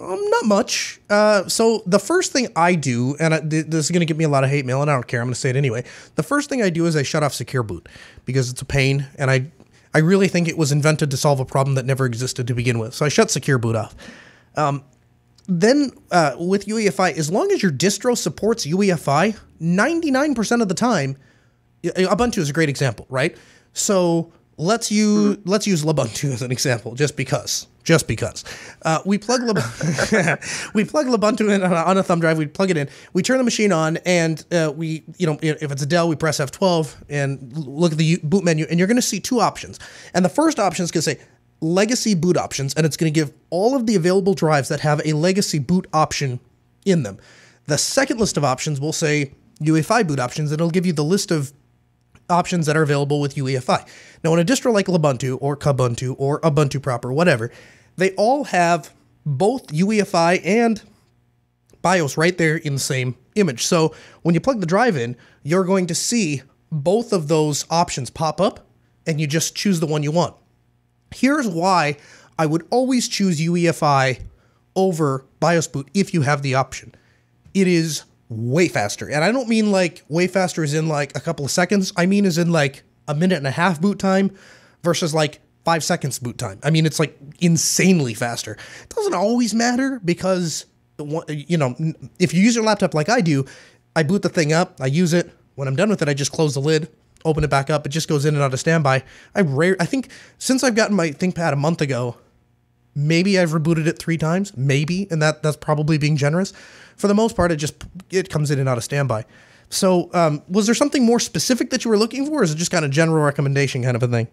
Not much. So the first thing I do, and this is going to give me a lot of hate mail, and I don't care, I'm going to say it anyway. The first thing I do is I shut off Secure Boot, because it's a pain, and I really think it was invented to solve a problem that never existed to begin with. So I shut Secure Boot off. Then with UEFI, as long as your distro supports UEFI, 99% of the time, Ubuntu is a great example, right? So let's use Ubuntu as an example, just because. We plug Ubuntu in on a thumb drive. We plug it in. We turn the machine on, and if it's a Dell, we press F12 and look at the boot menu, and you're going to see two options. And the first option is going to say legacy boot options, and it's going to give all of the available drives that have a legacy boot option in them. The second list of options will say UEFI boot options, and it'll give you the list of options that are available with UEFI. Now, in a distro like Ubuntu or Kubuntu or Ubuntu proper, whatever, they all have both UEFI and BIOS right there in the same image. So when you plug the drive in, you're going to see both of those options pop up, and you just choose the one you want. Here's why I would always choose UEFI over BIOS boot if you have the option. It is way faster. And I don't mean like way faster as in like a couple of seconds. I mean as in like a minute and a half boot time versus like 5 seconds boot time. I mean, it's like insanely faster. It doesn't always matter because, if you use your laptop like I do, I boot the thing up, I use it. When I'm done with it, I just close the lid, open it back up. It just goes in and out of standby. I think since I've gotten my ThinkPad a month ago, maybe I've rebooted it 3 times, maybe, and that's probably being generous. For the most part, it comes in and out of standby. So was there something more specific that you were looking for, or is it just kind of general recommendation kind of a thing?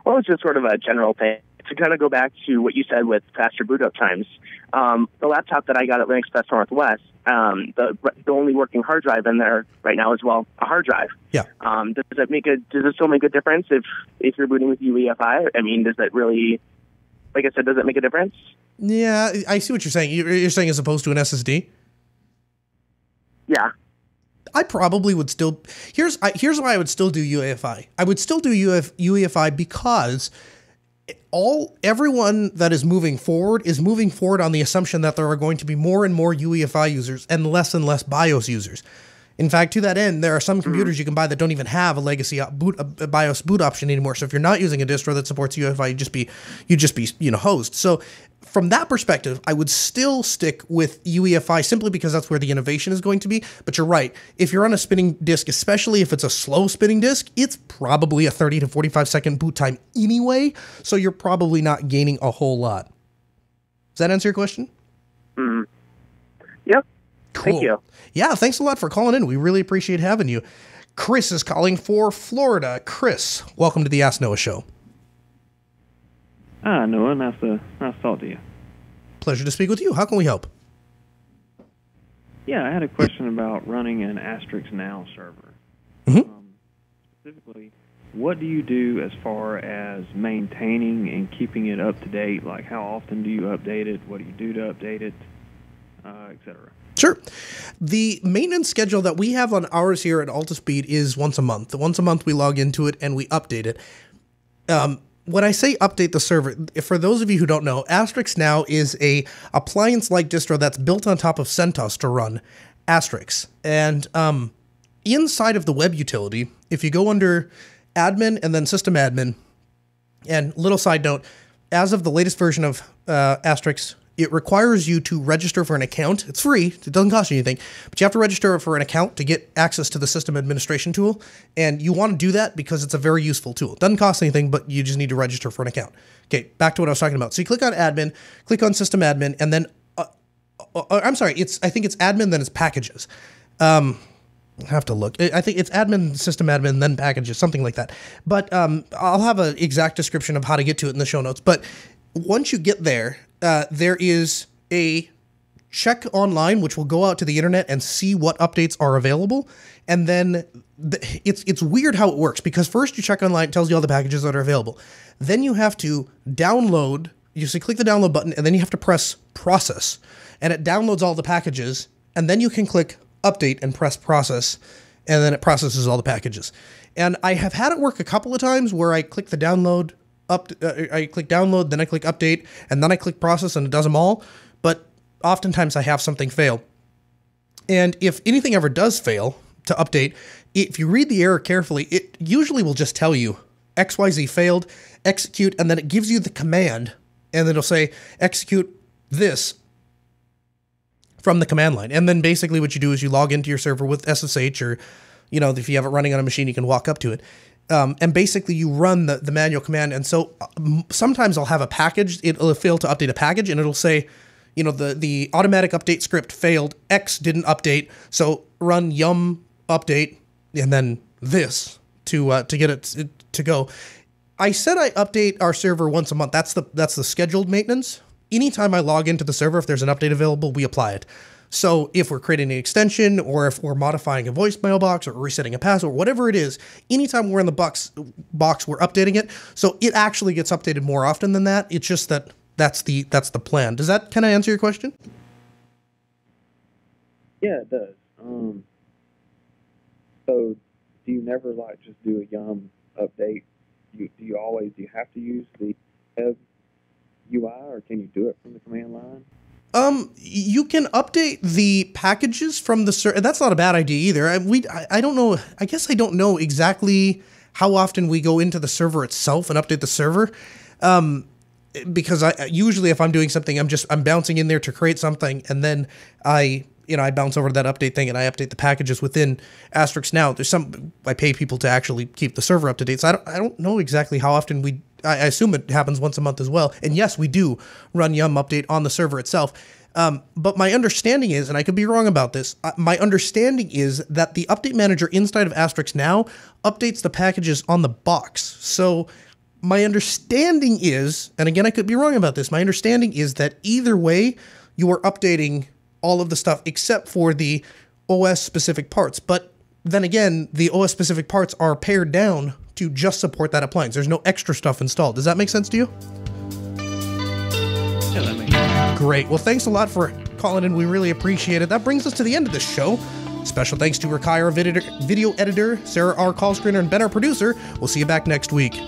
Well, it's just sort of a general thing. To kind of go back to what you said with faster boot up times, the laptop that I got at Linux Best Northwest, the only working hard drive in there right now is, a hard drive. Yeah. Does it still make a difference if you're booting with UEFI? I mean, does it really, like I said, does it make a difference? Yeah, I see what you're saying. You're saying as opposed to an SSD? Yeah. I probably would still... Here's why I would still do UEFI. I would still do UEFI because everyone that is moving forward on the assumption that there are going to be more and more UEFI users and less BIOS users. In fact, to that end, there are some computers you can buy that don't even have a legacy BIOS boot option anymore. So if you're not using a distro that supports UEFI, you'd just be hosed. So from that perspective, I would still stick with UEFI simply because that's where the innovation is going to be. But you're right. If you're on a spinning disk, especially if it's a slow spinning disk, it's probably a 30 to 45 second boot time anyway. So you're probably not gaining a whole lot. Does that answer your question? Mm-hmm. Yep. Cool. Thank you. Yeah, thanks a lot for calling in. We really appreciate having you. Chris is calling for Florida. Chris, welcome to the Ask Noah Show. Noah, nice to talk to you. Pleasure to speak with you. How can we help? Yeah, I had a question about running an Asterisk Now server. Mm-hmm. Specifically, what do you do as far as maintaining and keeping it up to date? Like, how often do you update it? What do you do to update it, etc.? Sure. The maintenance schedule that we have on ours here at Altispeed is once a month. Once a month we log into it and we update it. When I say update the server, for those of you who don't know, Asterisk Now is a appliance-like distro that's built on top of CentOS to run Asterisk. And inside of the web utility, if you go under admin and then system admin, and little side note, as of the latest version of Asterisk, it requires you to register for an account. It's free. It doesn't cost you anything. But you have to register for an account to get access to the system administration tool. And you want to do that because it's a very useful tool. It doesn't cost anything, but you just need to register for an account. Okay, back to what I was talking about. So you click on admin, click on system admin, and then, I'm sorry, I think it's admin, then it's packages. I have to look. I think it's admin, system admin, then packages, something like that. But I'll have an exact description of how to get to it in the show notes. But once you get there, there is a check online, which will go out to the internet and see what updates are available. And then it's weird how it works, because first you check online, it tells you all the packages that are available. Then you have to download, you say click the download button, and then you have to press process. And it downloads all the packages, and then you can click update and press process, and then it processes all the packages. And I have had it work a couple of times where I click the download, I click download, then I click update, and then I click process, and it does them all. But oftentimes I have something fail. And if anything ever does fail to update, if you read the error carefully, it usually will just tell you XYZ failed, execute, and then it gives you the command, and it'll say execute this from the command line. And then basically what you do is you log into your server with SSH, or, if you have it running on a machine, you can walk up to it. And basically you run the manual command. And so sometimes I'll have a package, it'll fail to update a package, and it'll say, the automatic update script failed, X didn't update, so run yum update, and then this to get it to go. I said I update our server once a month. That's the scheduled maintenance. Anytime I log into the server, if there's an update available, we apply it. So if we're creating an extension, or if we're modifying a voice mailbox, or resetting a password, whatever it is, anytime we're in the box, we're updating it. So it actually gets updated more often than that. It's just that's the plan. Does that kind of answer your question? Yeah, it does. So do you never just do a yum update? Do you have to use the web UI, or can you do it from the command line? You can update the packages from the server. That's not a bad idea either. I don't know. I guess I don't know exactly how often we go into the server itself and update the server. Because usually if I'm doing something, I'm bouncing in there to create something, and then I bounce over to that update thing and I update the packages within Asterisk Now. I pay people to actually keep the server up to date. So I don't know exactly how often I assume it happens once a month as well. And yes, we do run yum update on the server itself. But my understanding is, and I could be wrong about this, my understanding is that the update manager inside of Asterisk Now updates the packages on the box. So my understanding is, and again, I could be wrong about this, my understanding is that either way, you are updating all of the stuff except for the OS-specific parts. But then again, the OS-specific parts are pared down to just support that appliance. There's no extra stuff installed. Does that make sense to you? Yeah, that makes sense. Great. Well, thanks a lot for calling in. We really appreciate it. That brings us to the end of the show. Special thanks to Rakai, our video editor, Sarah, our call screener, and Ben, our producer. We'll see you back next week.